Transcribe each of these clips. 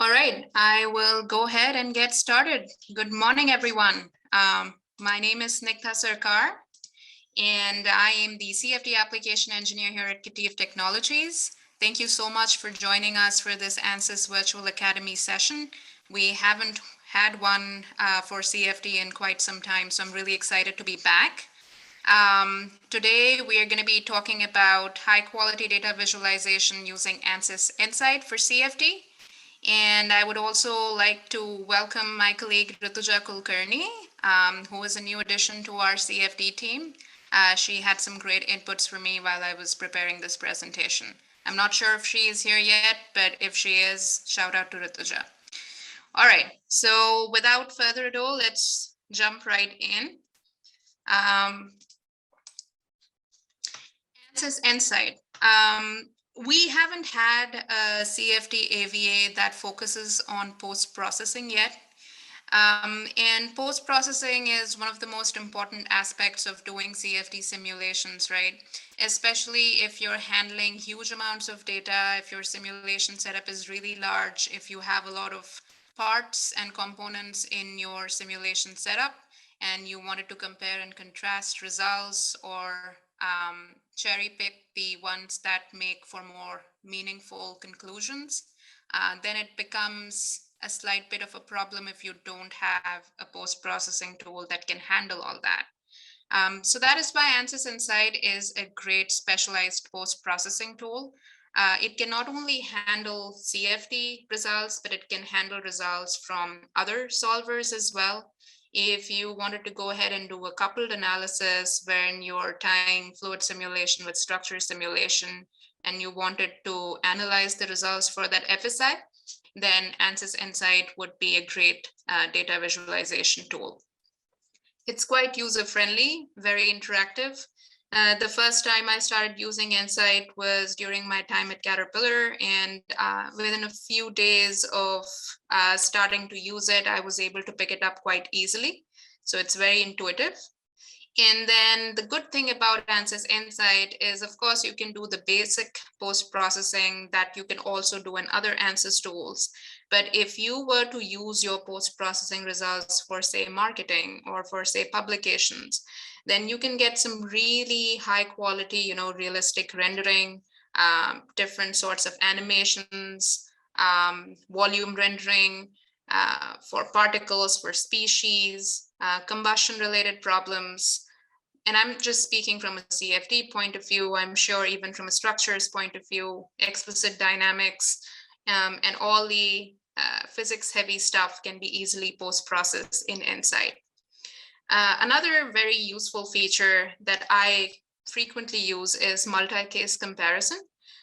All right, I will go ahead and get started. Good morning, everyone. My name is Snigdha Sarkar, and I am the CFD application engineer here at KETIV Technologies. Thank you so much for joining us for this Ansys Virtual Academy session. We haven't had one for CFD in quite some time, so I'm really excited to be back. Today, we are going to be talking about high quality data visualization using Ansys EnSight for CFD. And I would also like to welcome my colleague Rituja Kulkarni, who is a new addition to our CFD team. She had some great inputs for me while I was preparing this presentation. I'm not sure if she is here yet, but if she is, shout out to Rituja. All right, so without further ado, let's jump right in. Ansys EnSight. We haven't had a CFD AVA that focuses on post-processing yet. And post-processing is one of the most important aspects of doing CFD simulations, right? Especially if you're handling huge amounts of data, if your simulation setup is really large, if you have a lot of parts and components in your simulation setup, and you wanted to compare and contrast results or cherry pick the ones that make for more meaningful conclusions, then it becomes a slight bit of a problem if you don't have a post-processing tool that can handle all that. So that is why Ansys EnSight is a great specialized post-processing tool. It can not only handle CFD results, but it can handle results from other solvers as well. If you wanted to go ahead and do a coupled analysis when you're tying fluid simulation with structure simulation, and you wanted to analyze the results for that FSI, then Ansys EnSight would be a great data visualization tool. It's quite user-friendly, very interactive. The first time I started using EnSight was during my time at Caterpillar, and within a few days of starting to use it, I was able to pick it up quite easily. So it's very intuitive. And then the good thing about Ansys EnSight is, of course, you can do the basic post-processing that you can also do in other Ansys tools. But if you were to use your post-processing results for, say, marketing or for, say, publications, then you can get some really high quality, realistic rendering, different sorts of animations, volume rendering for particles, for species, combustion related problems. And I'm just speaking from a CFD point of view. I'm sure even from a structures point of view, explicit dynamics, and all the physics heavy stuff can be easily post-processed in EnSight. Another very useful feature that I frequently use is multi-case comparison,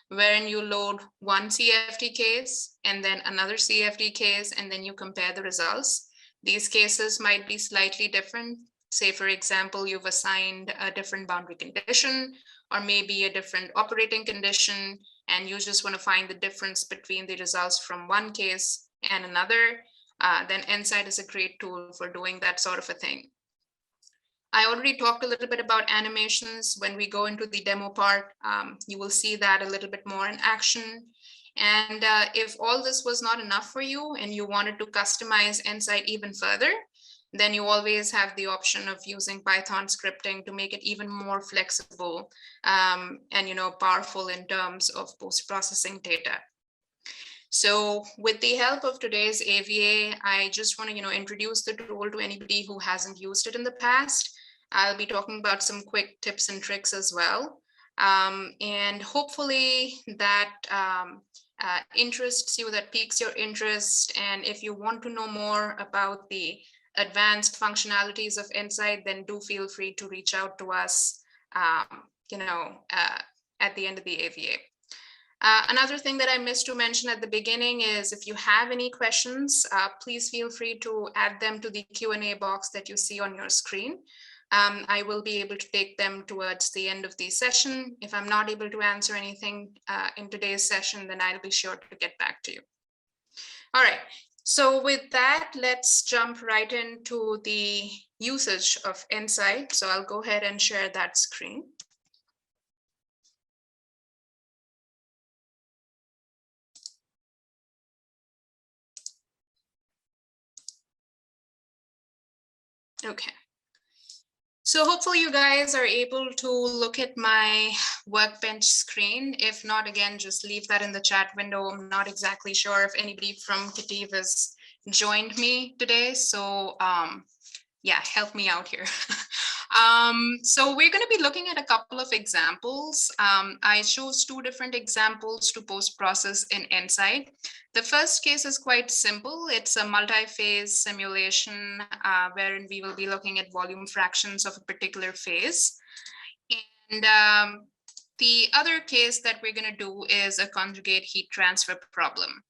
wherein you load one CFD case and then another CFD case, and then you compare the results. These cases might be slightly different. Say, for example, you've assigned a different boundary condition or maybe a different operating condition, and you just want to find the difference between the results from one case and another. Then EnSight is a great tool for doing that sort of a thing. I already talked a little bit about animations. When we go into the demo part, you will see that a little bit more in action. And if all this was not enough for you and you wanted to customize EnSight even further, then you always have the option of using Python scripting to make it even more flexible and powerful in terms of post-processing data. So with the help of today's AVA, I just want to introduce the tool to anybody who hasn't used it in the past. I'll be talking about some quick tips and tricks as well. And hopefully that interests you, that piques your interest. And if you want to know more about the advanced functionalities of EnSight, then do feel free to reach out to us, at the end of the AVA. Another thing that I missed to mention at the beginning is if you have any questions, please feel free to add them to the Q&A box that you see on your screen. I will be able to take them towards the end of the session. If I'm not able to answer anything in today's session, then I'll be sure to get back to you. All right. So with that, let's jump right into the usage of EnSight. So I'll go ahead and share that screen. Okay. So hopefully you guys are able to look at my workbench screen. If not, again, just leave that in the chat window. I'm not exactly sure if anybody from KETIV has joined me today. So yeah, help me out here. So we're going to be looking at a couple of examples. I chose two different examples to post-process in EnSight. The first case is quite simple. It's a multi-phase simulation wherein we will be looking at volume fractions of a particular phase. And the other case that we're going to do is a conjugate heat transfer problem.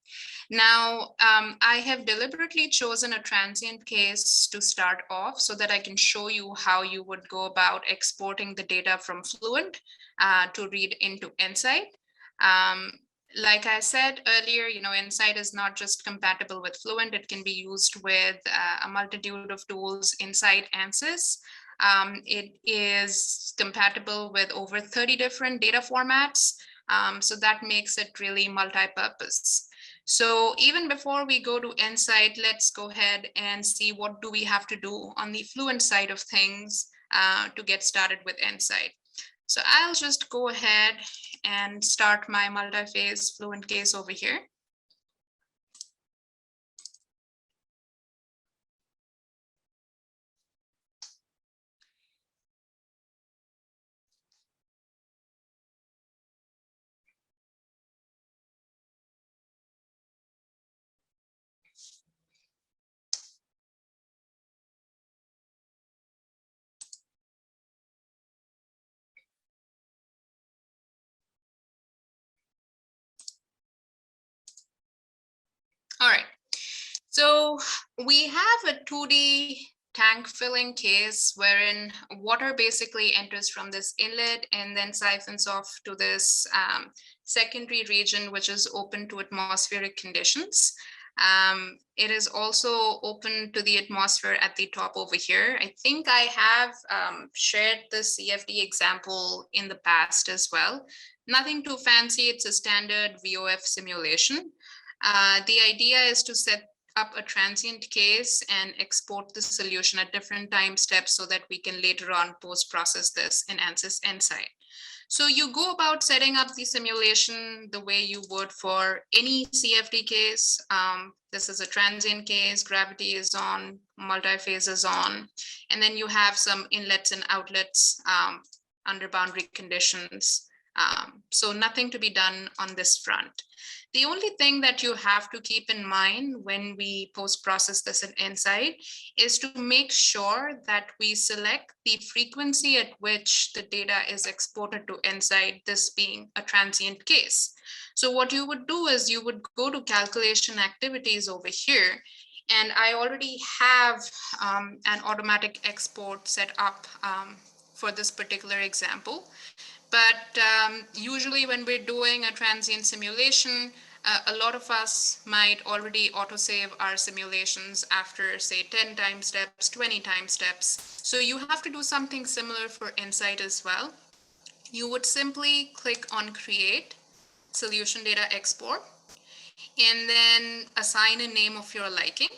Now, I have deliberately chosen a transient case to start off so that I can show you how you would go about exporting the data from Fluent to read into EnSight. Like I said earlier, EnSight is not just compatible with Fluent, it can be used with a multitude of tools inside Ansys. It is compatible with over 30 different data formats, so that makes it really multi-purpose. So even before we go to EnSight, let's go ahead and see what do we have to do on the Fluent side of things to get started with EnSight. So I'll just go ahead and start my multi-phase Fluent case over here. All right, so we have a 2D tank filling case wherein water basically enters from this inlet and then siphons off to this secondary region, which is open to atmospheric conditions. It is also open to the atmosphere at the top over here. I think I have shared the CFD example in the past as well. Nothing too fancy, it's a standard VOF simulation. The idea is to set up a transient case and export the solution at different time steps so that we can later on post-process this in Ansys EnSight. So you go about setting up the simulation the way you would for any CFD case. This is a transient case, gravity is on, multi-phase is on, and then you have some inlets and outlets under boundary conditions. So nothing to be done on this front. The only thing that you have to keep in mind when we post-process this in EnSight is to make sure that we select the frequency at which the data is exported to EnSight, this being a transient case. So what you would do is you would go to calculation activities over here, and I already have an automatic export set up for this particular example. But usually when we're doing a transient simulation, a lot of us might already autosave our simulations after, say, 10 time steps, 20 time steps. So you have to do something similar for EnSight as well. You would simply click on Create, Solution Data Export, and then assign a name of your liking.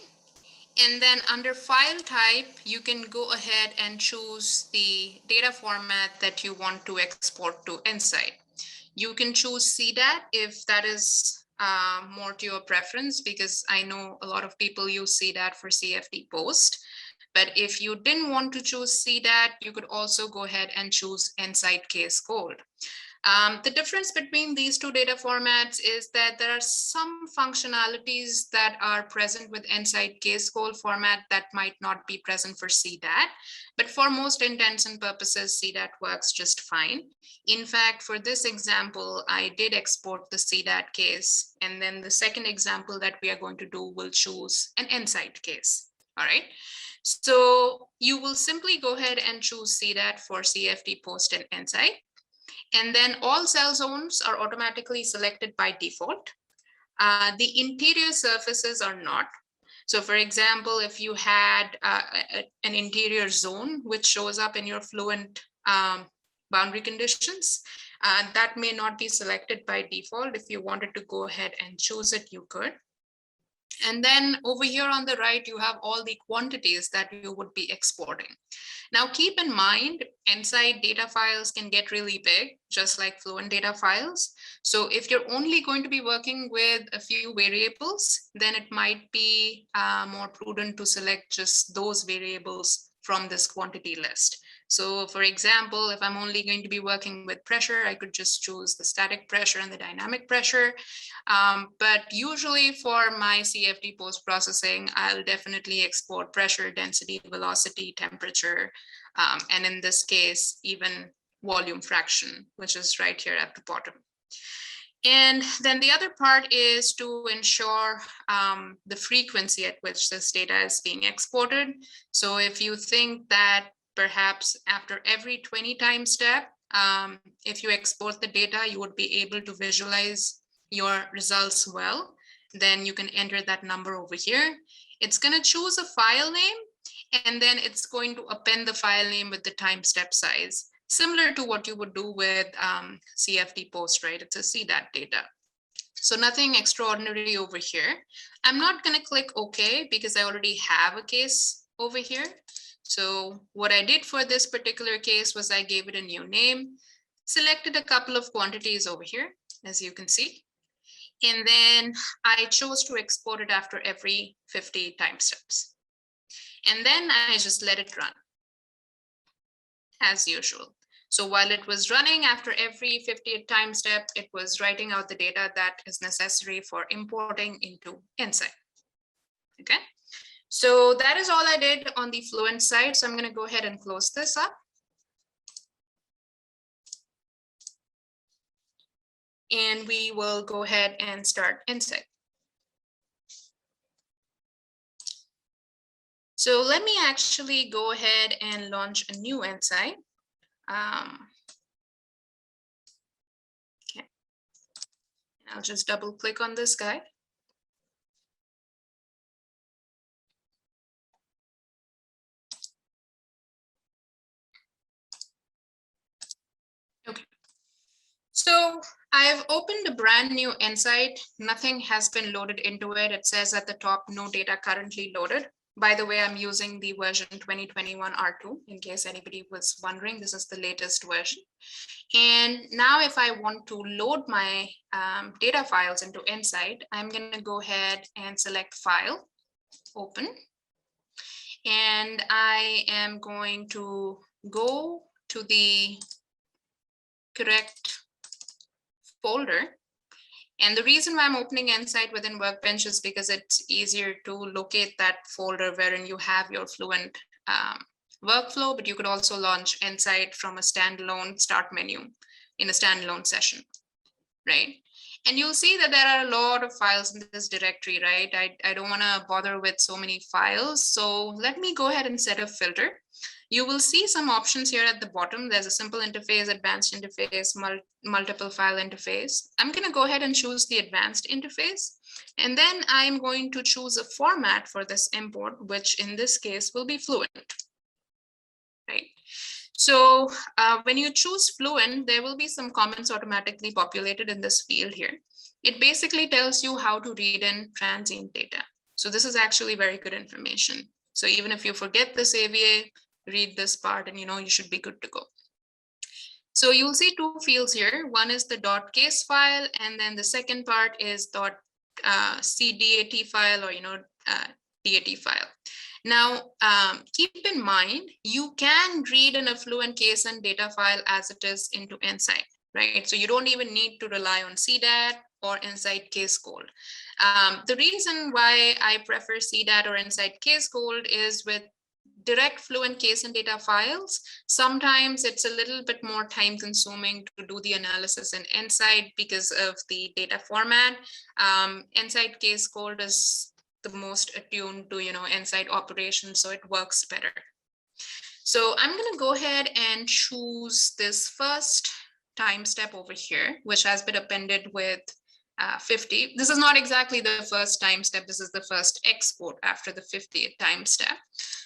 And then under file type, you can go ahead and choose the data format that you want to export to EnSight. You can choose CDAT if that is more to your preference, because I know a lot of people use CDAT for CFD post. But if you didn't want to choose CDAT, you could also go ahead and choose EnSight Case Code. The difference between these two data formats is that there are some functionalities that are present with EnSight case code format that might not be present for CDAT, but for most intents and purposes, CDAT works just fine. In fact, for this example, I did export the CDAT case, and then the second example that we are going to do will choose an EnSight case. All right. So you will simply go ahead and choose CDAT for CFD post and EnSight. And then all cell zones are automatically selected by default. The interior surfaces are not. So for example, if you had an interior zone which shows up in your Fluent boundary conditions, that may not be selected by default. If you wanted to go ahead and choose it, you could. And then over here on the right, you have all the quantities that you would be exporting. Now, keep in mind, EnSight data files can get really big, just like Fluent data files. So if you're only going to be working with a few variables, then it might be more prudent to select just those variables from this quantity list. So for example, if I'm only going to be working with pressure, I could just choose the static pressure and the dynamic pressure. But usually for my CFD post-processing, I'll definitely export pressure, density, velocity, temperature, and in this case, even volume fraction, which is right here at the bottom. And then the other part is to ensure the frequency at which this data is being exported. So if you think that perhaps after every 20 time step, if you export the data, you would be able to visualize your results well, then you can enter that number over here. It's going to choose a file name, and then it's going to append the file name with the time step size, similar to what you would do with CFD post, right? It's a CDAT data. So nothing extraordinary over here. I'm not going to click OK because I already have a case over here. So what I did for this particular case was I gave it a new name, selected a couple of quantities over here, as you can see. And then I chose to export it after every 50 time steps. And then I just let it run as usual. So while it was running, after every 50th time step, it was writing out the data that is necessary for importing into EnSight. Okay, so that is all I did on the Fluent side. So I'm going to go ahead and close this up. And we will go ahead and start EnSight. So let me actually go ahead and launch a new EnSight. Okay. I'll just double click on this guy. Okay. So I've opened a brand new EnSight. Nothing has been loaded into it. It says at the top, no data currently loaded. By the way, I'm using the version 2021 R2, in case anybody was wondering. This is the latest version. And now if I want to load my data files into EnSight, I'm going to go ahead and select File, Open. And I am going to go to the correct folder. And the reason why I'm opening EnSight within Workbench is because it's easier to locate that folder wherein you have your Fluent workflow, but you could also launch EnSight from a standalone start menu in a standalone session, right? And you'll see that there are a lot of files in this directory, right? I don't want to bother with so many files. So let me go ahead and set a filter. You will see some options here at the bottom. There's a simple interface, advanced interface, multiple file interface. I'm going to go ahead and choose the advanced interface. And then I'm going to choose a format for this import, which in this case will be Fluent, right? So when you choose Fluent, there will be some comments automatically populated in this field here. It basically tells you how to read in transient data. So this is actually very good information. So even if you forget this AVA, read this part and you should be good to go. So you'll see two fields here. One is the .case file, and then the second part is .cdat file or DAT file. Now, keep in mind, you can read in a Fluent case and data file as it is into EnSight, right? So you don't even need to rely on CDAT or EnSight case code. The reason why I prefer CDAT or EnSight case code is with direct Fluent case and data files, sometimes it's a little bit more time consuming to do the analysis in EnSight because of the data format. EnSight case code is the most attuned to EnSight operations, so it works better. So I'm going to go ahead and choose this first time step over here, which has been appended with 50. This is not exactly the first time step. This is the first export after the 50th time step.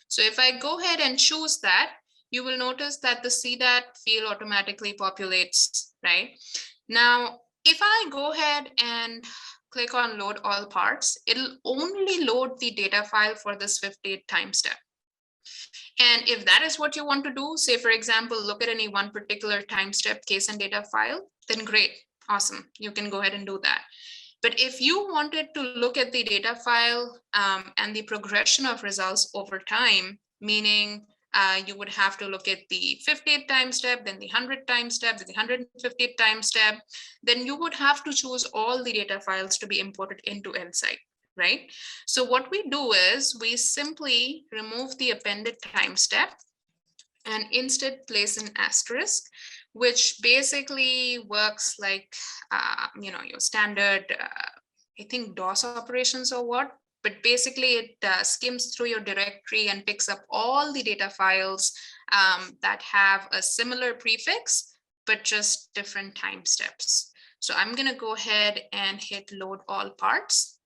So if I go ahead and choose that, you will notice that the CDAT field automatically populates, right? Now, if I go ahead and click on load all parts, it'll only load the data file for this 58 time step. And if that is what you want to do, say, for example, look at any one particular time step case and data file, then great, awesome. You can go ahead and do that. But if you wanted to look at the data file and the progression of results over time, meaning you would have to look at the 58th time step, then the 100th time step, then the 150th time step, then you would have to choose all the data files to be imported into EnSight, right? So what we do is we simply remove the appended time step and instead place an asterisk, which basically works like, your standard, I think DOS operations or what, but basically it skims through your directory and picks up all the data files that have a similar prefix, but just different time steps. So I'm going to go ahead and hit load all parts.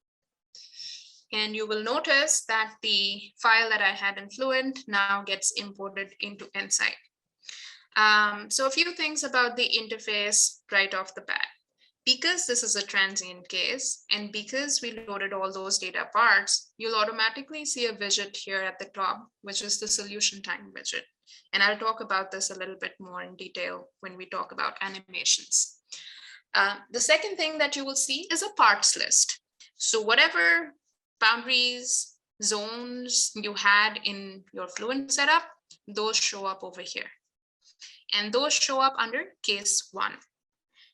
And you will notice that the file that I had in Fluent now gets imported into EnSight. So a few things about the interface right off the bat. Because this is a transient case, and because we loaded all those data parts, you'll automatically see a widget here at the top, which is the solution time widget. And I'll talk about this a little bit more in detail when we talk about animations. The second thing that you will see is a parts list. So whatever boundaries, zones you had in your Fluent setup, those show up over here. And those show up under case 1.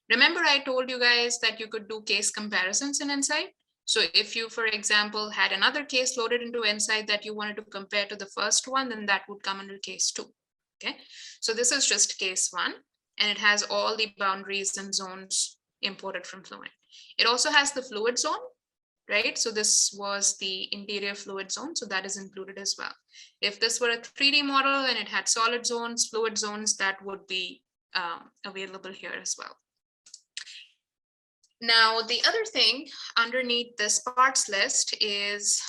Remember, I told you guys that you could do case comparisons in EnSight. So if you, for example, had another case loaded into EnSight that you wanted to compare to the first one, then that would come under case 2. Okay, so this is just case 1, and it has all the boundaries and zones imported from Fluent. It also has the fluid zone, right? So this was the interior fluid zone, so that is included as well. If this were a 3D model and it had solid zones, fluid zones, that would be available here as well. Now, the other thing underneath this parts list is,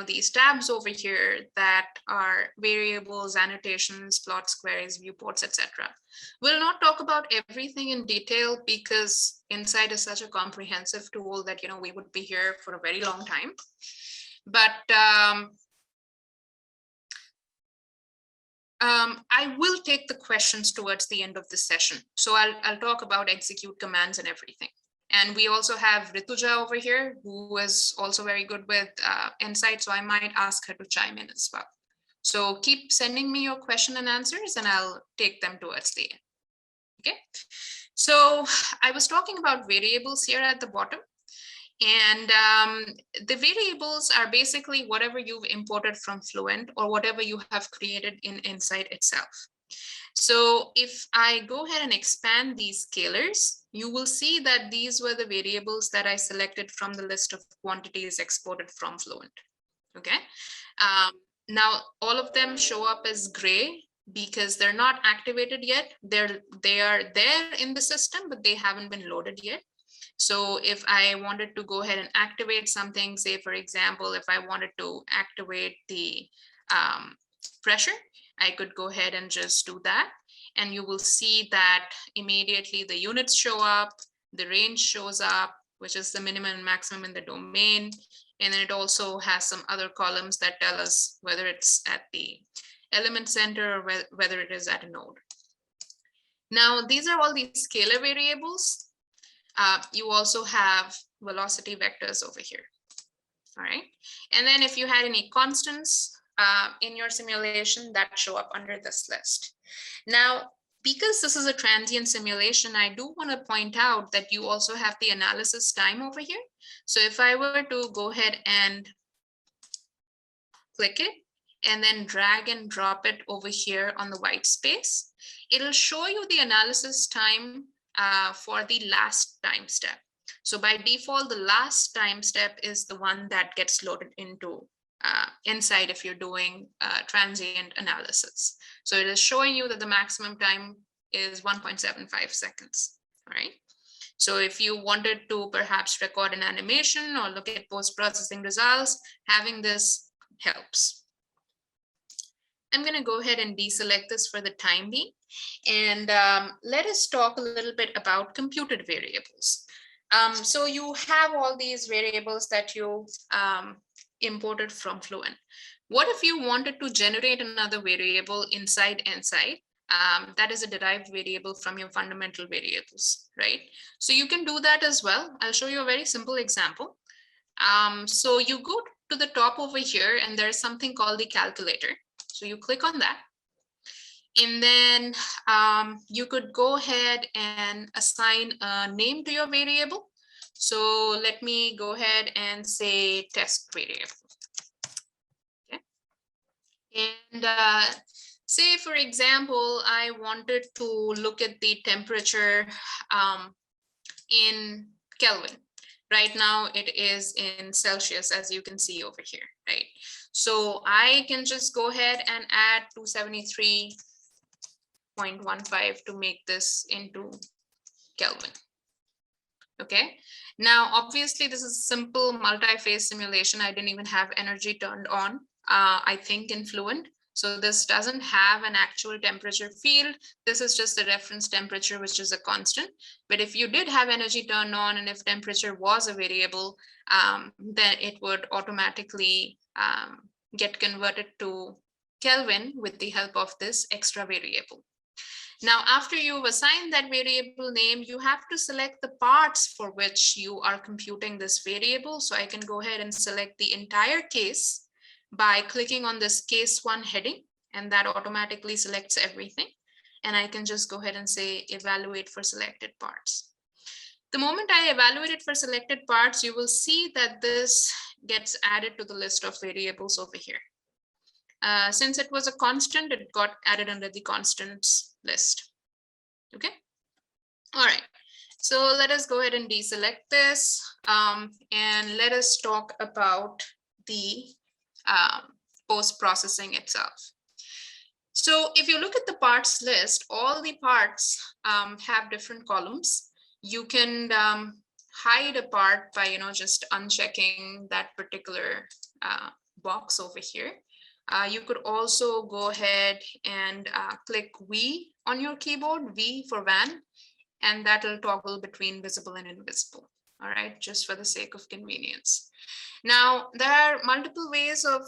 these tabs over here that are variables, annotations, plots, queries, viewports, etc. We'll not talk about everything in detail because EnSight is such a comprehensive tool that, we would be here for a very long time. But I will take the questions towards the end of the session. So I'll talk about execute commands and everything. And we also have Rituja over here, who is also very good with EnSight. So I might ask her to chime in as well. So keep sending me your question and answers, and I'll take them towards the end. Okay. So I was talking about variables here at the bottom. And the variables are basically whatever you've imported from Fluent or whatever you have created in EnSight itself. So if I go ahead and expand these scalars, you will see that these were the variables that I selected from the list of quantities exported from Fluent. Okay. Now, all of them show up as gray because they're not activated yet. They are there in the system, but they haven't been loaded yet. So if I wanted to go ahead and activate something, say, for example, if I wanted to activate the pressure, I could go ahead and just do that. And you will see that immediately the units show up, the range shows up, which is the minimum and maximum in the domain. And then it also has some other columns that tell us whether it's at the element center or whether it is at a node. Now, these are all the scalar variables. You also have velocity vectors over here. All right. And then if you had any constants in your simulation, that show up under this list. Now, because this is a transient simulation, I do want to point out that you also have the analysis time over here. So if I were to go ahead and click it and then drag and drop it over here on the white space, it'll show you the analysis time for the last time step. So by default, the last time step is the one that gets loaded into EnSight if you're doing transient analysis. So it is showing you that the maximum time is 1.75 seconds, all right? So if you wanted to perhaps record an animation or look at post-processing results, having this helps. I'm going to go ahead and deselect this for the time being. And let us talk a little bit about computed variables. So you have all these variables that you imported from Fluent. What if you wanted to generate another variable inside EnSight? That is a derived variable from your fundamental variables, right? So you can do that as well. I'll show you a very simple example. So you go to the top over here and there's something called the calculator. So you click on that. And then you could go ahead and assign a name to your variable. So let me go ahead and say test variable. Okay. And say, for example, I wanted to look at the temperature in Kelvin. Right now it is in Celsius, as you can see over here, right? So I can just go ahead and add 273.15 to make this into Kelvin. Okay, now obviously this is simple multi-phase simulation. I didn't even have energy turned on, I think, in Fluent. So this doesn't have an actual temperature field. This is just a reference temperature, which is a constant. But if you did have energy turned on and if temperature was a variable, then it would automatically get converted to Kelvin with the help of this extra variable. Now, after you've assigned that variable name, you have to select the parts for which you are computing this variable. So I can go ahead and select the entire case by clicking on this case 1 heading, and that automatically selects everything. And I can just go ahead and say evaluate for selected parts. The moment I evaluate it for selected parts, you will see that this gets added to the list of variables over here. Since it was a constant, it got added under the constants list. Okay. All right. So let us go ahead and deselect this and let us talk about the post-processing itself. So if you look at the parts list, all the parts have different columns. You can hide a part by just unchecking that particular box over here. You could also go ahead and click V on your keyboard, V for van, and that will toggle between visible and invisible. All right, just for the sake of convenience. Now, there are multiple ways of,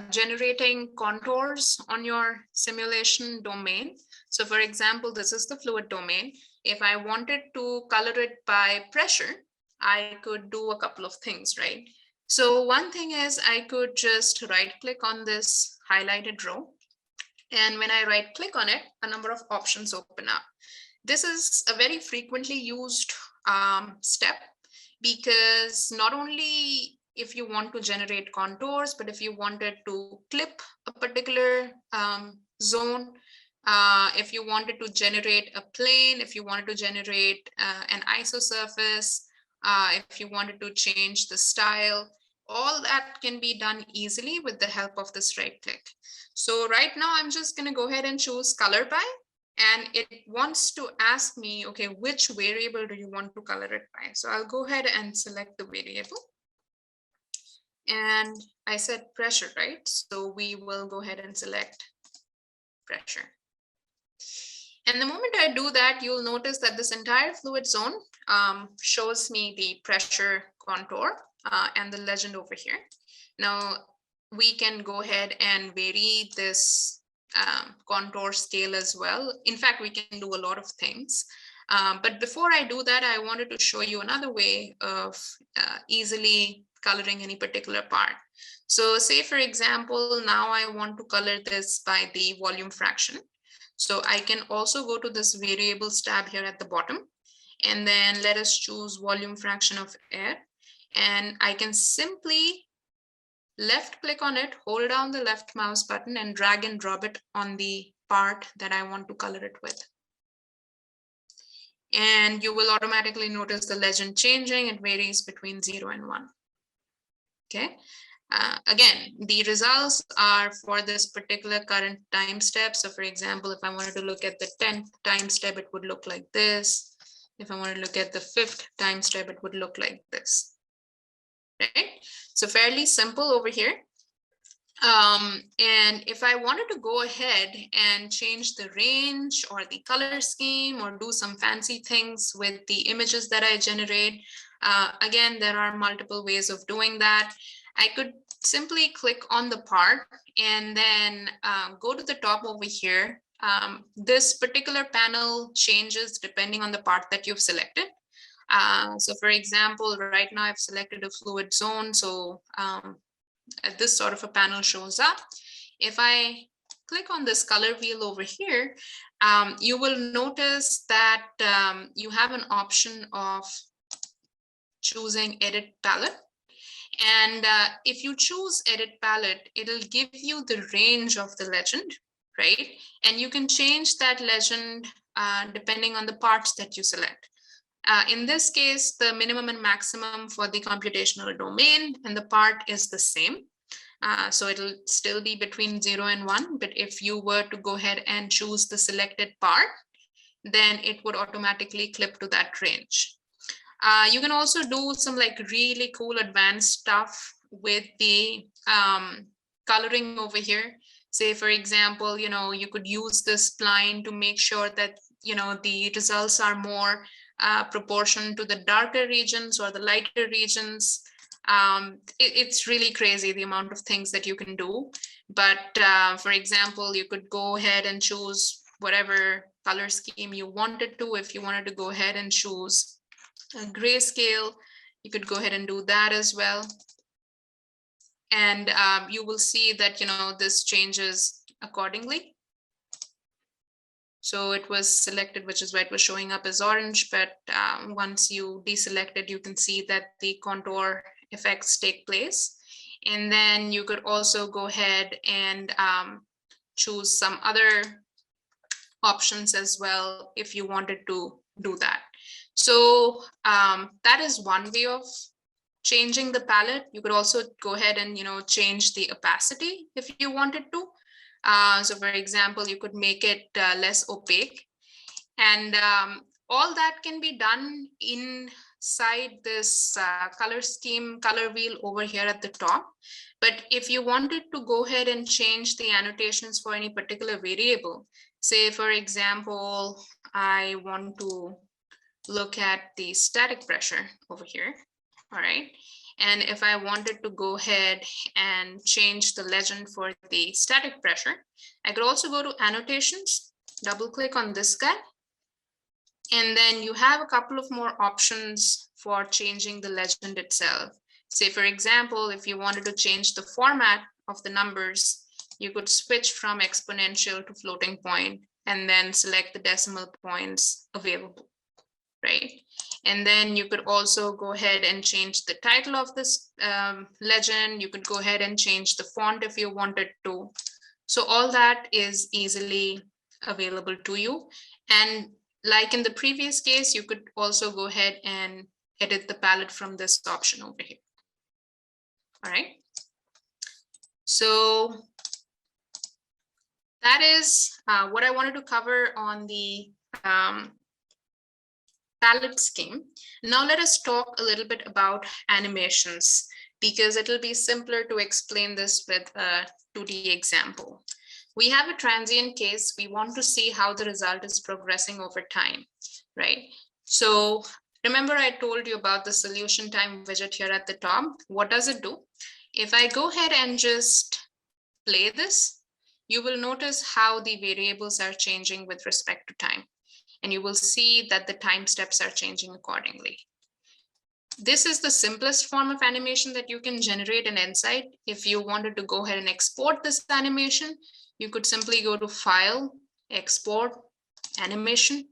generating contours on your simulation domain. So for example, this is the fluid domain. If I wanted to color it by pressure, I could do a couple of things, right? So one thing is I could just right click on this highlighted row. And when I right click on it, a number of options open up. This is a very frequently used step, because not only if you want to generate contours, but if you wanted to clip a particular zone, if you wanted to generate a plane, if you wanted to generate an isosurface, if you wanted to change the style, all that can be done easily with the help of this right click. So right now I'm just going to go ahead and choose color by, and it wants to ask me, okay, which variable do you want to color it by? So I'll go ahead and select the variable. And I said pressure, right? So we will go ahead and select pressure. And the moment I do that, you'll notice that this entire fluid zone shows me the pressure contour and the legend over here. Now we can go ahead and vary this contour scale as well. In fact, we can do a lot of things. But before I do that, I wanted to show you another way of easily coloring any particular part. So say, for example, now I want to color this by the volume fraction. So I can also go to this variables tab here at the bottom, and then let us choose volume fraction of air. And I can simply left click on it, hold down the left mouse button and drag and drop it on the part that I want to color it with. And you will automatically notice the legend changing. It varies between 0 and 1. Okay. Again, the results are for this particular current time step. So for example, if I wanted to look at the 10th time step, it would look like this. If I want to look at the 5th time step, it would look like this. Right? So fairly simple over here. And if I wanted to go ahead and change the range or the color scheme or do some fancy things with the images that I generate, again, there are multiple ways of doing that. I could simply click on the part and then go to the top over here. This particular panel changes depending on the part that you've selected. So for example, right now I've selected a fluid zone. So this sort of a panel shows up. If I click on this color wheel over here, you will notice that you have an option of choosing edit palette. And if you choose edit palette, it'll give you the range of the legend, right? And you can change that legend depending on the parts that you select. In this case, the minimum and maximum for the computational domain and the part is the same. So it'll still be between 0 and 1. But if you were to go ahead and choose the selected part, then it would automatically clip to that range. You can also do some like really cool advanced stuff with the coloring over here. Say, for example, you could use this spline to make sure that, the results are more proportion to the darker regions or the lighter regions. It's really crazy the amount of things that you can do. But for example, you could go ahead and choose whatever color scheme you wanted to. If you wanted to go ahead and choose a grayscale, you could go ahead and do that as well. And you will see that, this changes accordingly. So it was selected, which is why it was showing up as orange. But once you deselect it, you can see that the contour effects take place. And then you could also go ahead and choose some other options as well if you wanted to do that. So that is one way of changing the palette. You could also go ahead and change the opacity if you wanted to. So for example, you could make it less opaque, and all that can be done inside this color scheme, color wheel over here at the top. But if you wanted to go ahead and change the annotations for any particular variable, say for example, I want to look at the static pressure over here. All right. And if I wanted to go ahead and change the legend for the static pressure, I could also go to annotations, double click on this guy. And then you have a couple of more options for changing the legend itself. Say, for example, if you wanted to change the format of the numbers, you could switch from exponential to floating point and then select the decimal points available, right? And then you could also go ahead and change the title of this legend. You could go ahead and change the font if you wanted to. So all that is easily available to you. And like in the previous case, you could also go ahead and edit the palette from this option over here. All right. So that is what I wanted to cover on the palette scheme. Now let us talk a little bit about animations, because it'll be simpler to explain this with a 2D example. We have a transient case. We want to see how the result is progressing over time, right? So remember I told you about the solution time widget here at the top. What does it do? If I go ahead and just play this, you will notice how the variables are changing with respect to time. And you will see that the time steps are changing accordingly. This is the simplest form of animation that you can generate in EnSight. If you wanted to go ahead and export this animation, you could simply go to File, Export, Animation,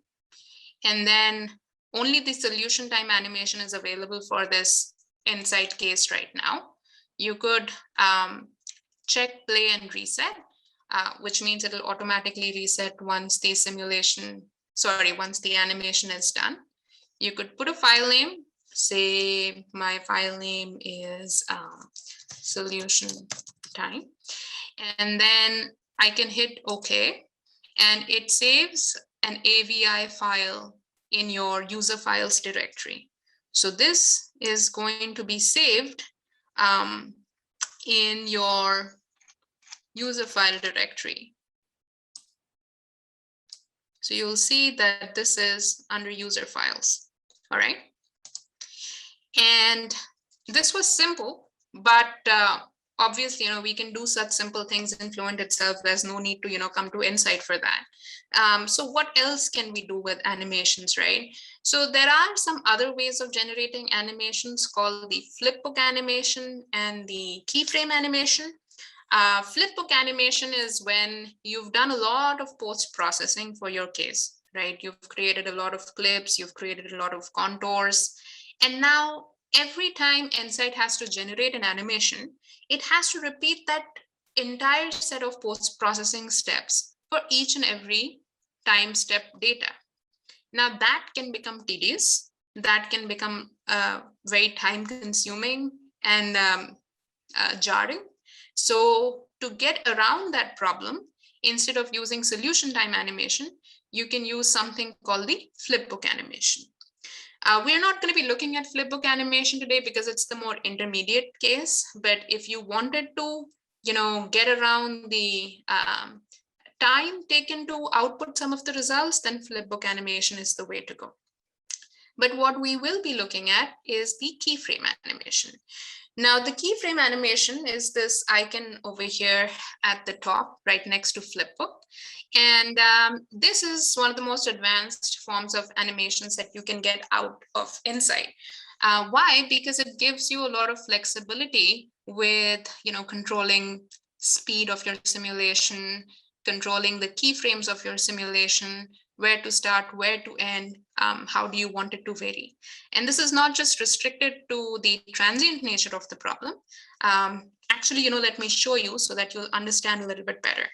and then only the solution time animation is available for this EnSight case right now. You could check play and reset, which means it'll automatically reset once the once the animation is done. You could put a file name. Say my file name is solution time. And then I can hit OK. And it saves an AVI file in your user files directory. So this is going to be saved in your user file directory. So you'll see that this is under user files. All right. And this was simple, but obviously, we can do such simple things in Fluent itself. There's no need to, come to EnSight for that. So what else can we do with animations, right? So there are some other ways of generating animations called the flipbook animation and the keyframe animation. Flipbook animation is when you've done a lot of post-processing for your case, right? You've created a lot of clips, you've created a lot of contours, and now every time EnSight has to generate an animation, it has to repeat that entire set of post-processing steps for each and every time step data. Now that can become tedious, that can become very time-consuming and jarring. So to get around that problem, instead of using solution time animation, you can use something called the flipbook animation. We're not going to be looking at flipbook animation today because it's the more intermediate case. But if you wanted to, get around the time taken to output some of the results, then flipbook animation is the way to go. But what we will be looking at is the keyframe animation. Now, the keyframe animation is this icon over here at the top, right next to flipbook. And this is one of the most advanced forms of animations that you can get out of EnSight. Why? Because it gives you a lot of flexibility with, controlling speed of your simulation, controlling the keyframes of your simulation, where to start, where to end, how do you want it to vary. And this is not just restricted to the transient nature of the problem. Actually, let me show you so that you'll understand a little bit better.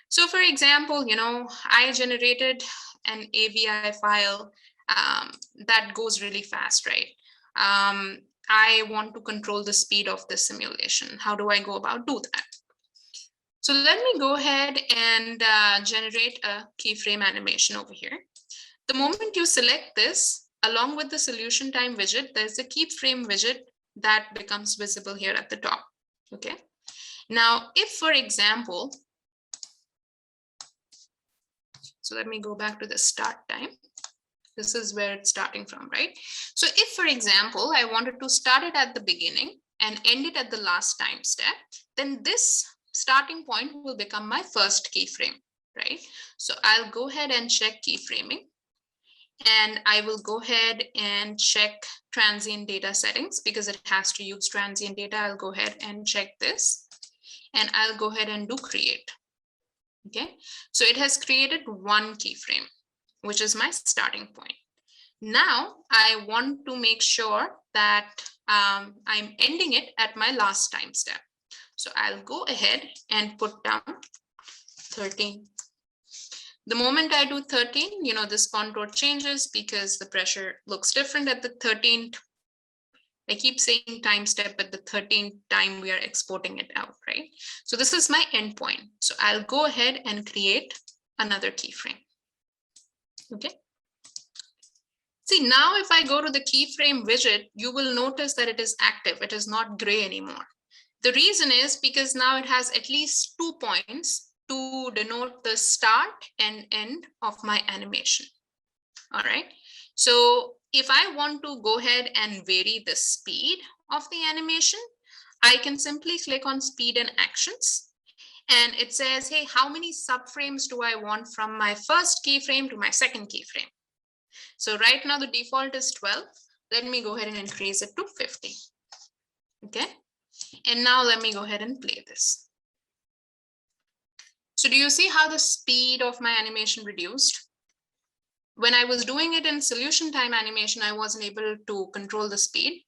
So for example, I generated an AVI file that goes really fast, right? I want to control the speed of the simulation. How do I go about do that? So let me go ahead and generate a keyframe animation over here. The moment you select this, along with the solution time widget, there's a keyframe widget that becomes visible here at the top. Okay. Now, if, for example, so let me go back to the start time. This is where it's starting from, right? So if, for example, I wanted to start it at the beginning and end it at the last time step, then this starting point will become my first keyframe, right? So I'll go ahead and check keyframing. And I will go ahead and check transient data settings because it has to use transient data. I'll go ahead and check this. And I'll go ahead and do create. Okay, so it has created one keyframe, which is my starting point. Now I want to make sure that I'm ending it at my last time step. So I'll go ahead and put down 13. The moment I do 13, this contour changes because the pressure looks different at the 13th. I keep saying time step, but the 13th time we are exporting it out, right? So this is my endpoint. So I'll go ahead and create another keyframe. Okay. See, now if I go to the keyframe widget, you will notice that it is active. It is not gray anymore. The reason is because now it has at least 2 points to denote the start and end of my animation. All right. So if I want to go ahead and vary the speed of the animation, I can simply click on speed and actions. And it says, hey, how many subframes do I want from my first keyframe to my second keyframe? So right now the default is 12. Let me go ahead and increase it to 50. Okay. And now let me go ahead and play this. So do you see how the speed of my animation reduced? When I was doing it in solution time animation, I wasn't able to control the speed.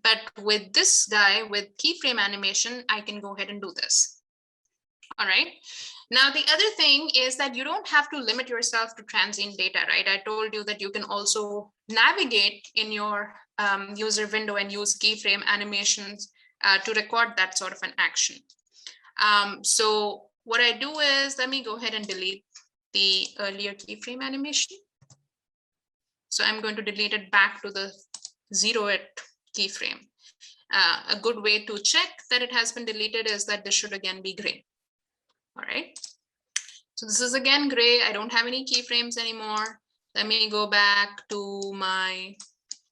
But with this guy, with keyframe animation, I can go ahead and do this. All right. Now, the other thing is that you don't have to limit yourself to transient data, right? I told you that you can also navigate in your user window and use keyframe animations to record that sort of an action. So what I do is, let me go ahead and delete the earlier keyframe animation. So I'm going to delete it back to the 0th keyframe. A good way to check that it has been deleted is that this should again be gray. So this is again gray. I don't have any keyframes anymore. Let me go back to my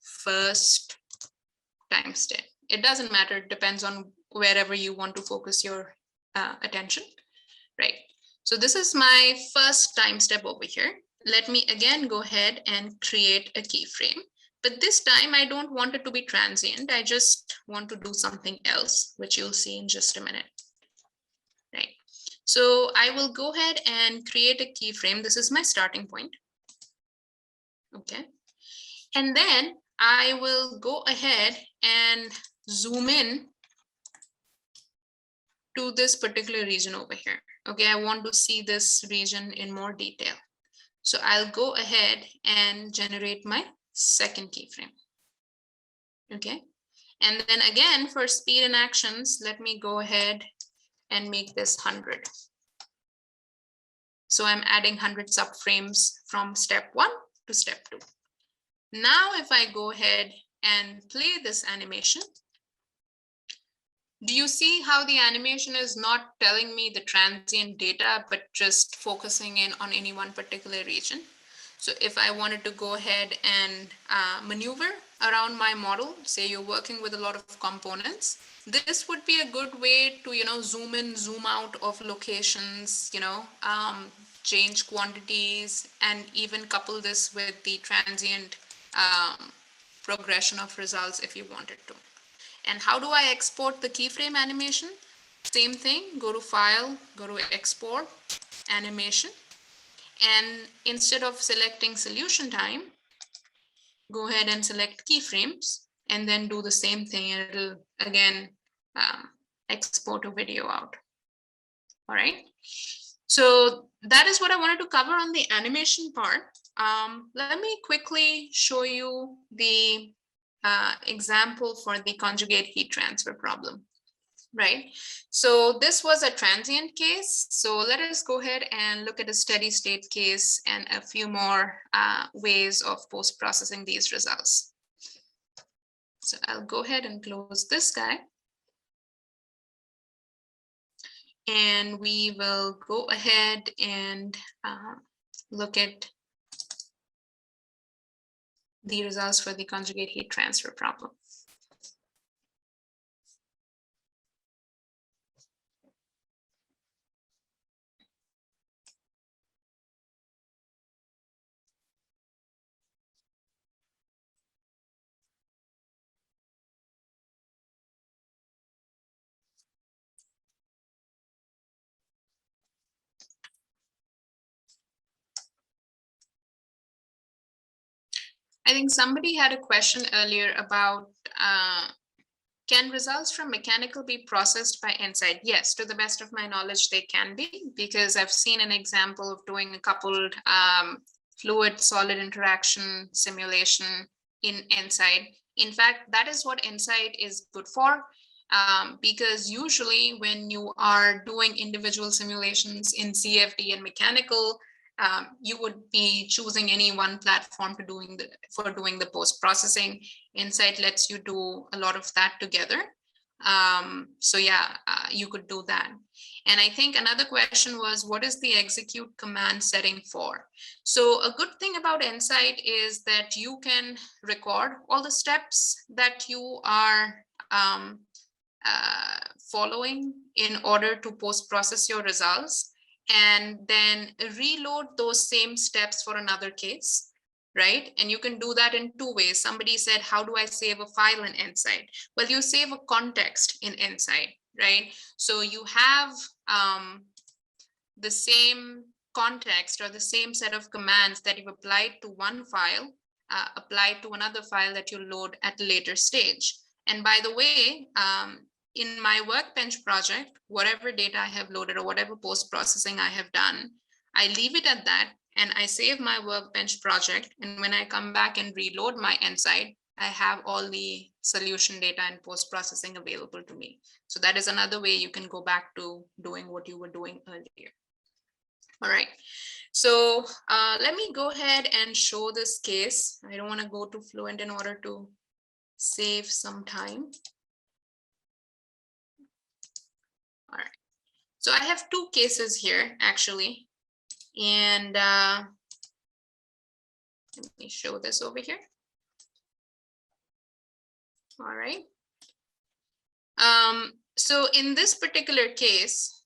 first time step. It doesn't matter. It depends on wherever you want to focus your attention, right? So this is my first time step over here. Let me again go ahead and create a keyframe. But this time I don't want it to be transient. I just want to do something else, which you'll see in just a minute. Right. So I will go ahead and create a keyframe. This is my starting point. Okay. And then I will go ahead and zoom in to this particular region over here. Okay, I want to see this region in more detail. So I'll go ahead and generate my second keyframe. Okay, and then again for speed and actions, let me go ahead and make this 100. So I'm adding 100 subframes from step 1 to step 2. Now if I go ahead and play this animation, do you see how the animation is not telling me the transient data, but just focusing in on any one particular region? So if I wanted to go ahead and maneuver around my model, say you're working with a lot of components, this would be a good way to, zoom in, zoom out of locations, change quantities, and even couple this with the transient progression of results if you wanted to. And how do I export the keyframe animation? Same thing, go to File, go to Export, Animation. And instead of selecting solution time, go ahead and select keyframes and then do the same thing. And it'll again export a video out. All right. So that is what I wanted to cover on the animation part. Let me quickly show you the example for the conjugate heat transfer problem, right? So this was a transient case. So let us go ahead and look at a steady state case and a few more ways of post-processing these results. So I'll go ahead and close this guy. And we will go ahead and look at the results for the conjugate heat transfer problem. I think somebody had a question earlier about can results from mechanical be processed by EnSight? Yes, to the best of my knowledge, they can be, because I've seen an example of doing a coupled fluid solid interaction simulation in EnSight. In fact, that is what EnSight is good for, because usually when you are doing individual simulations in CFD and mechanical, you would be choosing any one platform for doing the post-processing. EnSight lets you do a lot of that together. So yeah, you could do that. And I think another question was, what is the execute command setting for? So a good thing about EnSight is that you can record all the steps that you are following in order to post-process your results, and then reload those same steps for another case, right? And you can do that in two ways. Somebody said, how do I save a file in EnSight? Well, you save a context in EnSight, right? So you have the same context or the same set of commands that you've applied to one file, applied to another file that you load at a later stage. And by the way, in my workbench project, whatever data I have loaded or whatever post-processing I have done, I leave it at that and I save my workbench project. And when I come back and reload my EnSight, I have all the solution data and post-processing available to me. So that is another way you can go back to doing what you were doing earlier. All right, so let me go ahead and show this case. I don't want to go to Fluent in order to save some time. All right, so I have two cases here, actually. And let me show this over here. All right. So in this particular case,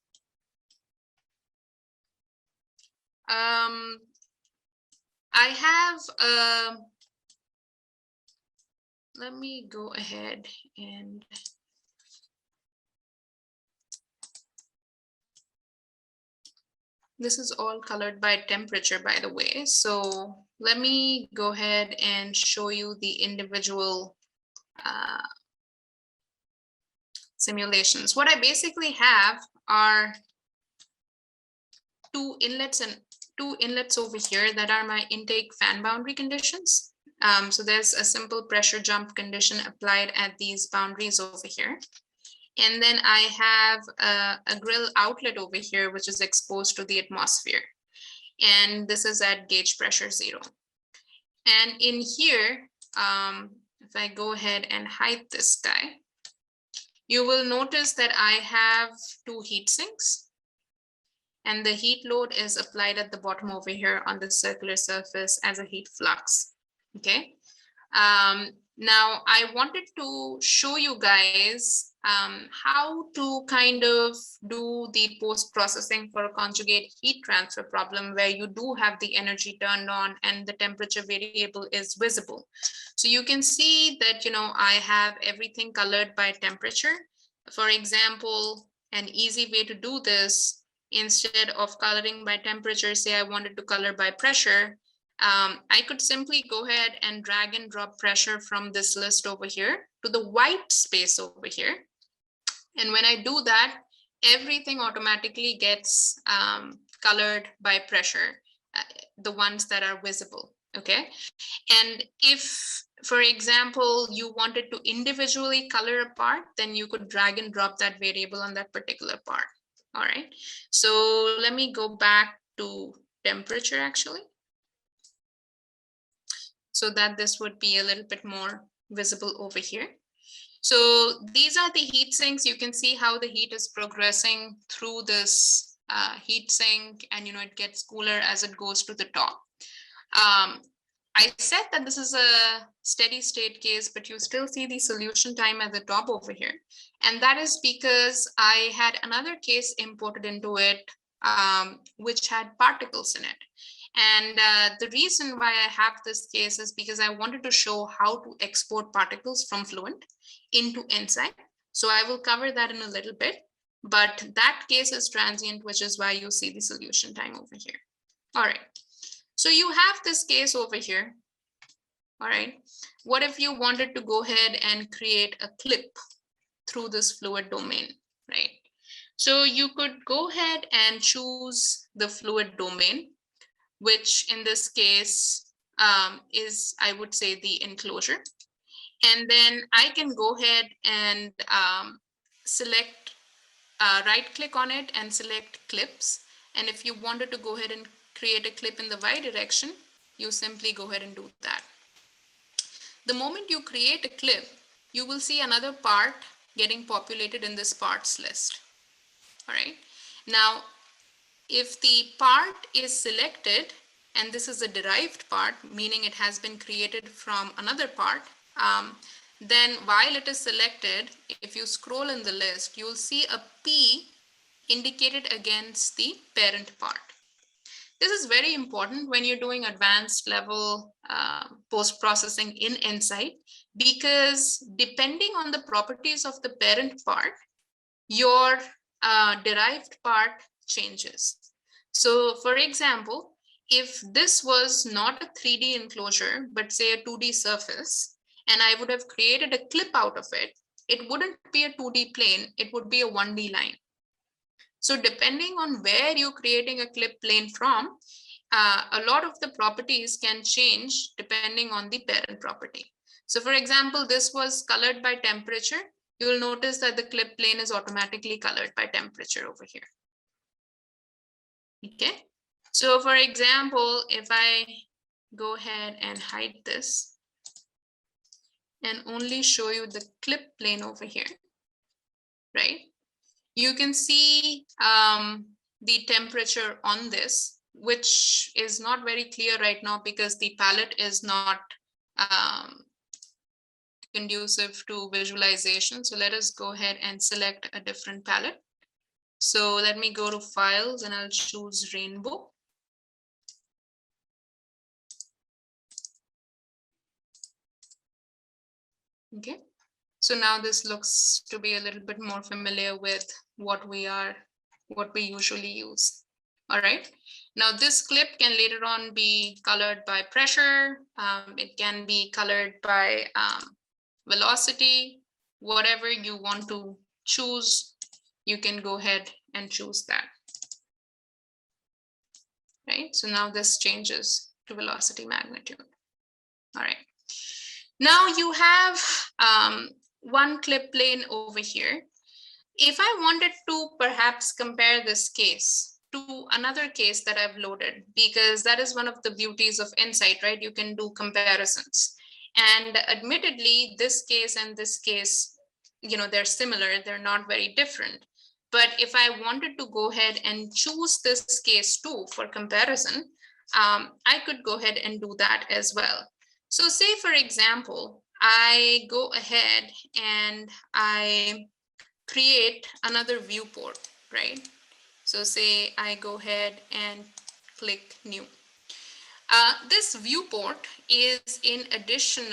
I have, let me go ahead and this is all colored by temperature, by the way. So let me go ahead and show you the individual simulations. What I basically have are two inlets over here that are my intake fan boundary conditions. So there's a simple pressure jump condition applied at these boundaries over here. And then I have a grill outlet over here, which is exposed to the atmosphere. And this is at gauge pressure 0. And in here, if I go ahead and hide this guy, you will notice that I have two heat sinks. And the heat load is applied at the bottom over here on the circular surface as a heat flux. Okay. Now I wanted to show you guys how to kind of do the post-processing for a conjugate heat transfer problem where you do have the energy turned on and the temperature variable is visible. So you can see that, I have everything colored by temperature. For example, an easy way to do this, instead of coloring by temperature, say I wanted to color by pressure, I could simply go ahead and drag and drop pressure from this list over here to the white space over here. And when I do that, everything automatically gets colored by pressure, the ones that are visible, okay? And if, for example, you wanted to individually color a part, then you could drag and drop that variable on that particular part, all right? So let me go back to temperature actually, so that this would be a little bit more visible over here. So these are the heat sinks. You can see how the heat is progressing through this heat sink, and it gets cooler as it goes to the top. I said that this is a steady state case, but you still see the solution time at the top over here. And that is because I had another case imported into it, which had particles in it. And the reason why I have this case is because I wanted to show how to export particles from Fluent into EnSight. So I will cover that in a little bit, but that case is transient, which is why you see the solution time over here. All right. So you have this case over here. All right. What if you wanted to go ahead and create a clip through this fluid domain, right? So you could go ahead and choose the fluid domain, which in this case is, I would say, the enclosure. And then I can go ahead and select, right click on it and select clips. And if you wanted to go ahead and create a clip in the Y direction, you simply go ahead and do that. The moment you create a clip, you will see another part getting populated in this parts list. All right. Now, if the part is selected, and this is a derived part, meaning it has been created from another part, then while it is selected, if you scroll in the list, you'll see a P indicated against the parent part. This is very important when you're doing advanced level post-processing in EnSight, because depending on the properties of the parent part, your derived part changes. So for example, if this was not a 3D enclosure, but say a 2D surface, and I would have created a clip out of it, it wouldn't be a 2D plane, it would be a 1D line. So depending on where you're creating a clip plane from, a lot of the properties can change depending on the parent property. So for example, this was colored by temperature. You will notice that the clip plane is automatically colored by temperature over here. Okay. So for example, if I go ahead and hide this and only show you the clip plane over here, right? You can see the temperature on this. which is not very clear right now because the palette is not conducive to visualization. So let us go ahead and select a different palette. So let me go to files and I'll choose rainbow. Okay, so now this looks to be a little bit more familiar with what we usually use. All right, now this clip can later on be colored by pressure. It can be colored by velocity, whatever you want to choose, you can go ahead and choose that. Right, so now this changes to velocity magnitude. All right, now you have one clip plane over here. If I wanted to perhaps compare this case to another case that I've loaded, because that is one of the beauties of EnSight, right? You can do comparisons. And admittedly, this case and this case, you know, they're similar, they're not very different. But if I wanted to go ahead and choose this case too for comparison, I could go ahead and do that as well. So say, for example, I go ahead and I create another viewport, right? So say I go ahead and click new. This viewport is in addition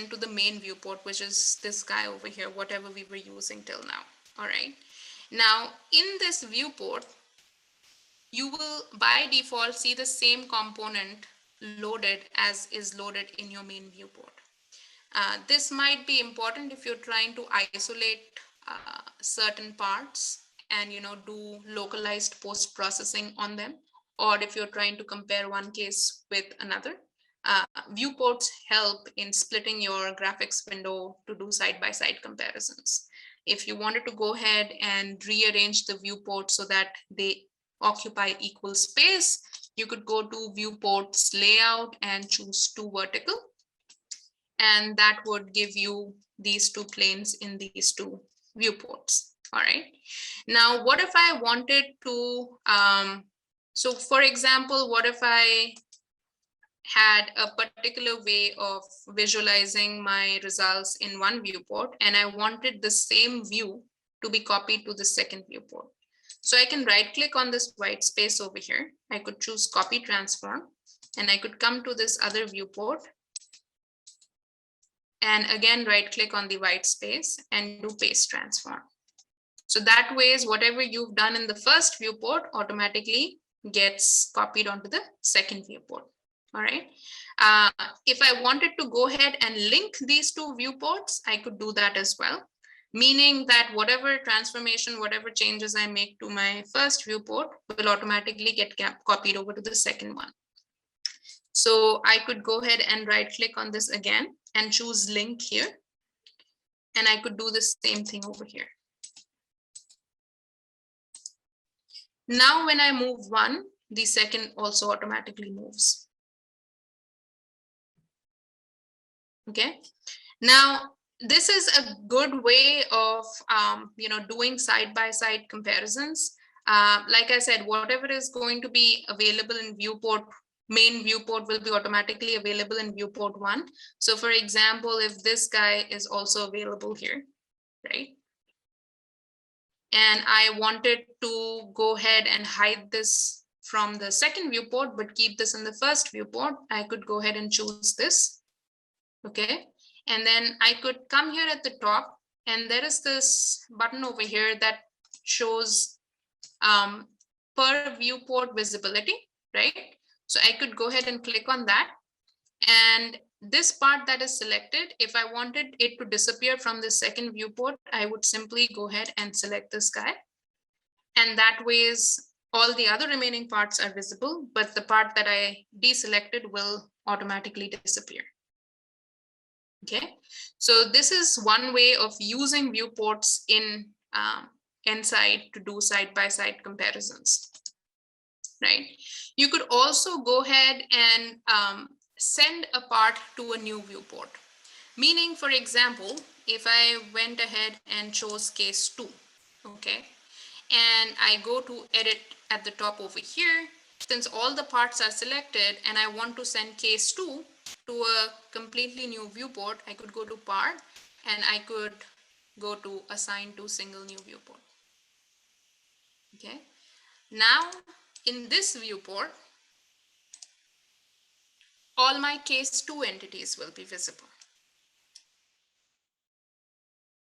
to the main viewport, which is this guy over here, whatever we were using till now. All right. Now in this viewport, you will by default see the same component loaded as is loaded in your main viewport. This might be important if you're trying to isolate certain parts and do localized post-processing on them, or if you're trying to compare one case with another. Viewports help in splitting your graphics window to do side-by-side comparisons. If you wanted to go ahead and rearrange the viewport so that they occupy equal space, you could go to viewports layout and choose to vertical. And that would give you these two planes in these two viewports. All right. Now, what if I wanted to, so for example, what if I had a particular way of visualizing my results in one viewport and I wanted the same view to be copied to the second viewport? So I can right click on this white space over here. I could choose copy transform and I could come to this other viewport and again right click on the white space and do paste transform. So that way is whatever you've done in the first viewport automatically gets copied onto the second viewport. All right. If I wanted to go ahead and link these two viewports, I could do that as well, meaning that whatever transformation, whatever changes I make to my first viewport will automatically get copied over to the second one. So I could go ahead and right click on this again and choose link here. And I could do the same thing over here. Now, when I move one, the second also automatically moves. Okay. Now, this is a good way of, doing side-by-side comparisons. Like I said, whatever is going to be available in viewport, main viewport will be automatically available in viewport one. So for example, if this guy is also available here, right? And I wanted to go ahead and hide this from the second viewport, but keep this in the first viewport, I could go ahead and choose this. Okay. And then I could come here at the top and there is this button over here that shows per viewport visibility, right? So I could go ahead and click on that. And this part that is selected, if I wanted it to disappear from the second viewport, I would simply go ahead and select this guy. And that way is all the other remaining parts are visible, but the part that I deselected will automatically disappear. Okay, so this is one way of using viewports in EnSight to do side-by-side comparisons, right? You could also go ahead and send a part to a new viewport. Meaning, for example, if I went ahead and chose case 2, okay, and I go to edit at the top over here, since all the parts are selected and I want to send case 2 to a completely new viewport, I could go to part and I could go to assign to single new viewport. Okay. Now in this viewport, all my case 2 entities will be visible.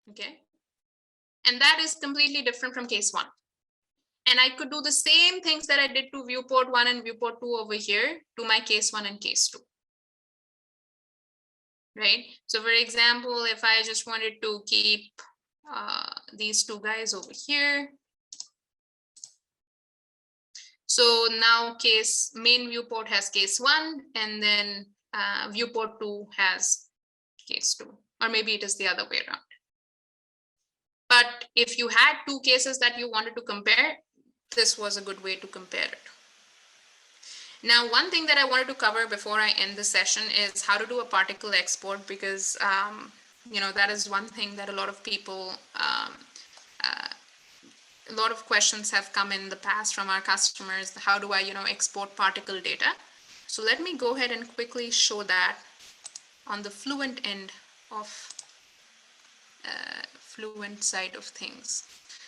Okay. And that is completely different from case 1. And I could do the same things that I did to viewport 1 and viewport 2 over here to my case 1 and case 2. Right? So for example, if I just wanted to keep these two guys over here. So now main viewport has case 1 and then viewport 2 has case 2, or maybe it is the other way around. But if you had two cases that you wanted to compare, this was a good way to compare it. Now, one thing that I wanted to cover before I end the session is how to do a particle export, because you know, that is one thing that a lot of people, a lot of questions have come in the past from our customers. How do I, you know, export particle data? So let me go ahead and quickly show that on the Fluent end of Fluent side of things.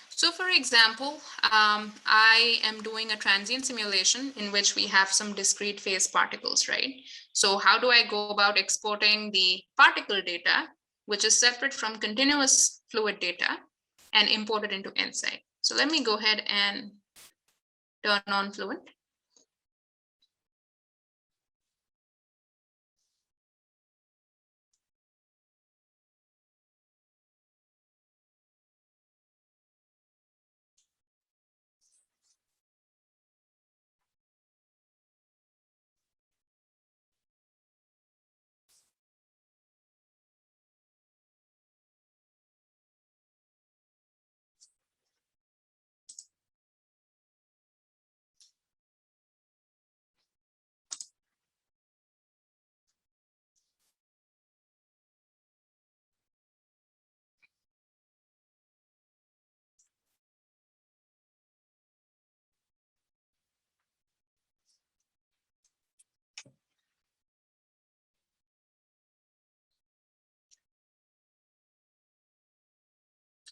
So for example, I am doing a transient simulation in which we have some discrete phase particles, right? So how do I go about exporting the particle data, which is separate from continuous fluid data, and import it into EnSight? So let me go ahead and turn on Fluent.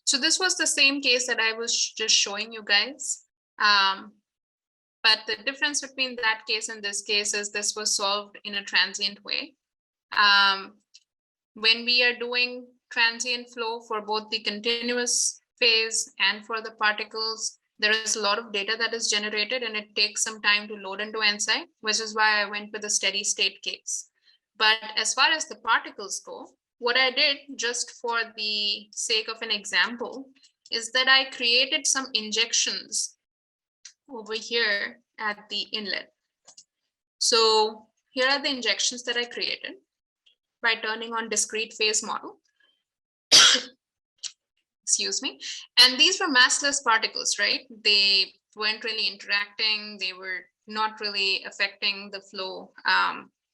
So this was the same case that I was just showing you guys. But the difference between that case and this case is this was solved in a transient way. When we are doing transient flow for both the continuous phase and for the particles, there is a lot of data that is generated and it takes some time to load into EnSight, which is why I went with a steady state case. But as far as the particles go, what I did, just for the sake of an example, is that I created some injections over here at the inlet. So here are the injections that I created by turning on discrete phase model. Excuse me. And these were massless particles, right? They weren't really interacting. They were not really affecting the flow.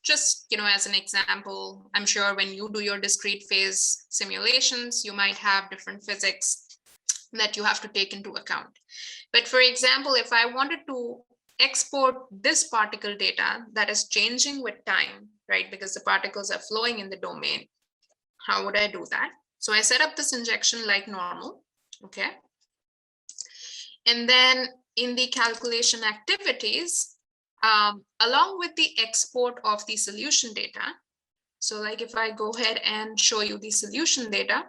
Just, you know, as an example, I'm sure when you do your discrete phase simulations, you might have different physics that you have to take into account. But for example, if I wanted to export this particle data that is changing with time, right? Because the particles are flowing in the domain, how would I do that? So I set up this injection like normal, okay? And then in the calculation activities, along with the export of the solution data, so like if I go ahead and show you the solution data,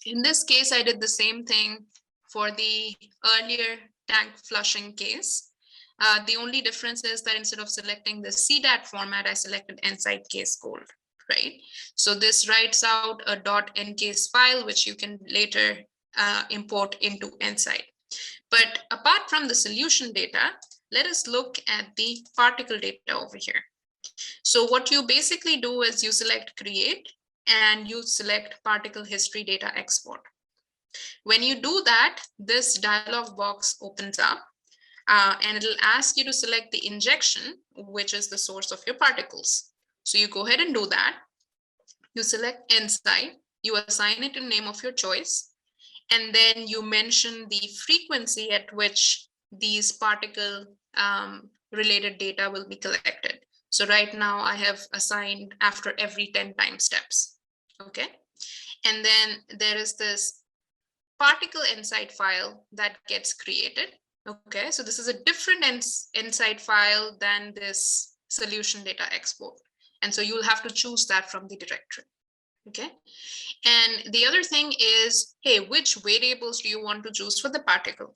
in this case, I did the same thing for the earlier tank flushing case. The only difference is that instead of selecting the CDAT format, I selected EnSight case gold, right? So this writes out a .ncase file, which you can later import into EnSight. But apart from the solution data, let us look at the particle data over here. So what you basically do is you select create and you select particle history data export. When you do that, this dialog box opens up and it'll ask you to select the injection, which is the source of your particles. So you go ahead and do that. You select EnSight, you assign it a name of your choice, And then you mention the frequency at which these particle related data will be collected. So right now I have assigned after every 10 time steps. Okay. And then there is this particle EnSight file that gets created. Okay, so this is a different EnSight file than this solution data export. And so you'll have to choose that from the directory. Okay, and the other thing is, hey, which variables do you want to choose for the particle?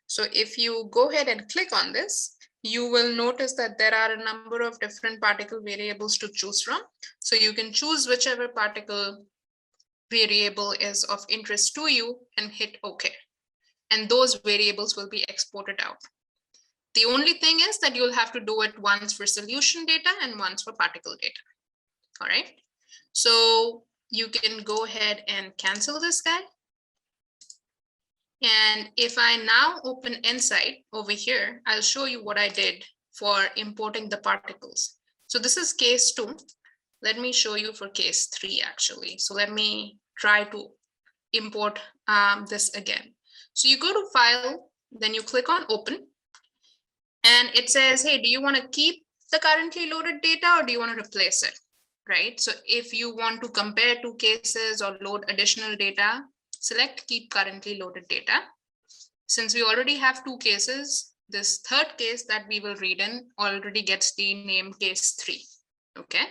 So if you go ahead and click on this, you will notice that there are a number of different particle variables to choose from. So you can choose whichever particle variable is of interest to you and hit OK. And those variables will be exported out. The only thing is that you'll have to do it once for solution data and once for particle data. All right. So you can go ahead and cancel this guy. And if I now open EnSight over here, I'll show you what I did for importing the particles. So this is case 2. Let me show you for case 3 actually. So let me try to import this again. So you go to File, then you click on Open. And it says, hey, do you want to keep the currently loaded data or do you want to replace it? Right? So if you want to compare 2 cases or load additional data, select Keep Currently Loaded Data. Since we already have 2 cases, this third case that we will read in already gets the name case 3. Okay.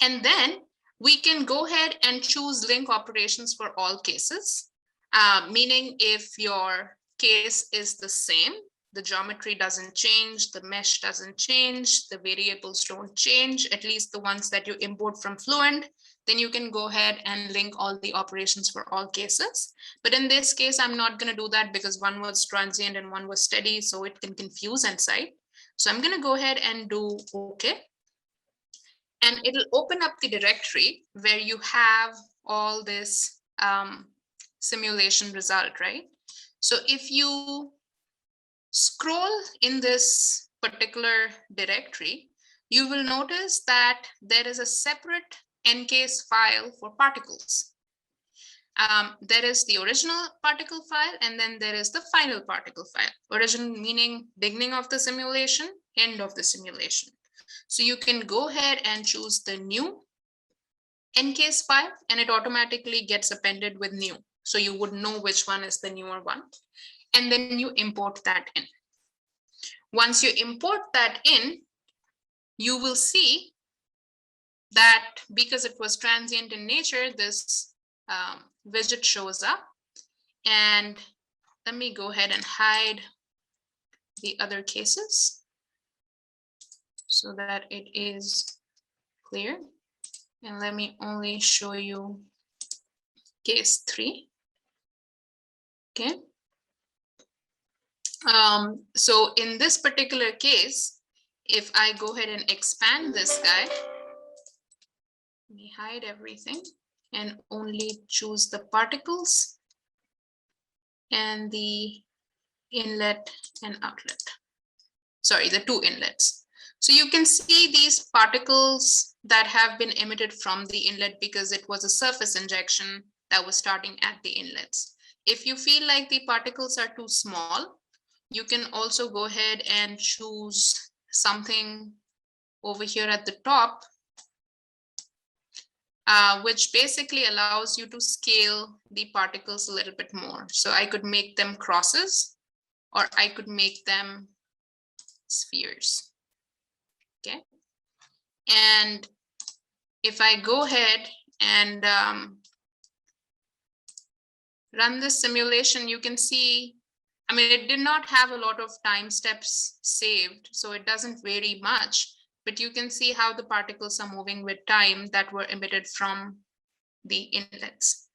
And then we can go ahead and choose link operations for all cases, meaning if your case is the same, the geometry doesn't change, the mesh doesn't change, the variables don't change, at least the ones that you import from Fluent, then you can go ahead and link all the operations for all cases. But in this case, I'm not going to do that because one was transient and one was steady, so it can confuse EnSight. So I'm going to go ahead and do OK. And it'll open up the directory where you have all this simulation result, right? So if you scroll in this particular directory, you will notice that there is a separate encase file for particles. There is the original particle file, and then there is the final particle file. Original meaning beginning of the simulation, end of the simulation. So you can go ahead and choose the new encase file, and it automatically gets appended with new. So you would know which one is the newer one. And then you import that in. Once you import that in, you will see that because it was transient in nature, this widget shows up. And let me go ahead and hide the other cases so that it is clear. And let me only show you case 3. Okay. So in this particular case, if I go ahead and expand this guy, let me hide everything and only choose the particles and the inlet and outlet. Sorry, the 2 inlets. So you can see these particles that have been emitted from the inlet because it was a surface injection that was starting at the inlets. If you feel like the particles are too small, you can also go ahead and choose something over here at the top, which basically allows you to scale the particles a little bit more. So I could make them crosses, or I could make them spheres. Okay. And if I go ahead and run this simulation, you can see, I mean, it did not have a lot of time steps saved, so it doesn't vary much, but you can see how the particles are moving with time that were emitted from the inlets.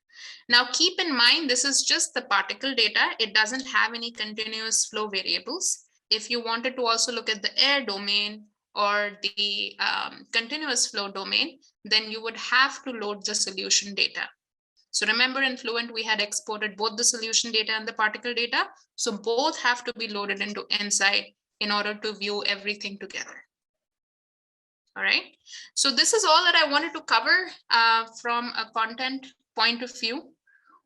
Now, keep in mind, this is just the particle data. It doesn't have any continuous flow variables. If you wanted to also look at the air domain or the continuous flow domain, then you would have to load the solution data. So remember, in Fluent, we had exported both the solution data and the particle data. So both have to be loaded into EnSight in order to view everything together. All right. So this is all that I wanted to cover from a content point of view.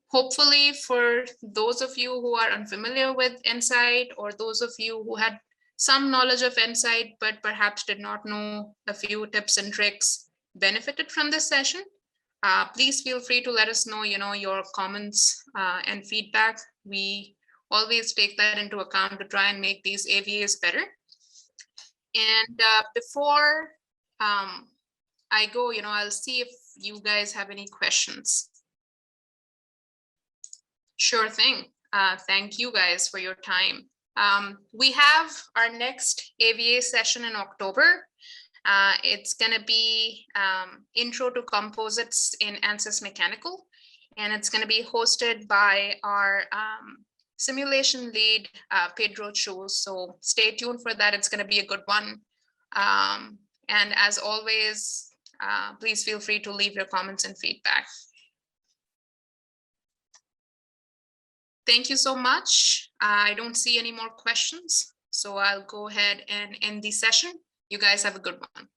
Hopefully, for those of you who are unfamiliar with EnSight, or those of you who had some knowledge of EnSight, but perhaps did not know a few tips and tricks, benefited from this session, please feel free to let us know, your comments and feedback. We always take that into account to try and make these AVAs better. And before I go, I'll see if you guys have any questions. Sure thing. Thank you guys for your time. We have our next AVA session in October. It's going to be Intro to Composites in Ansys Mechanical, and it's going to be hosted by our simulation lead, Pedro Chu. So stay tuned for that. It's going to be a good one. And as always, please feel free to leave your comments and feedback. Thank you so much. I don't see any more questions, so I'll go ahead and end the session. You guys have a good one.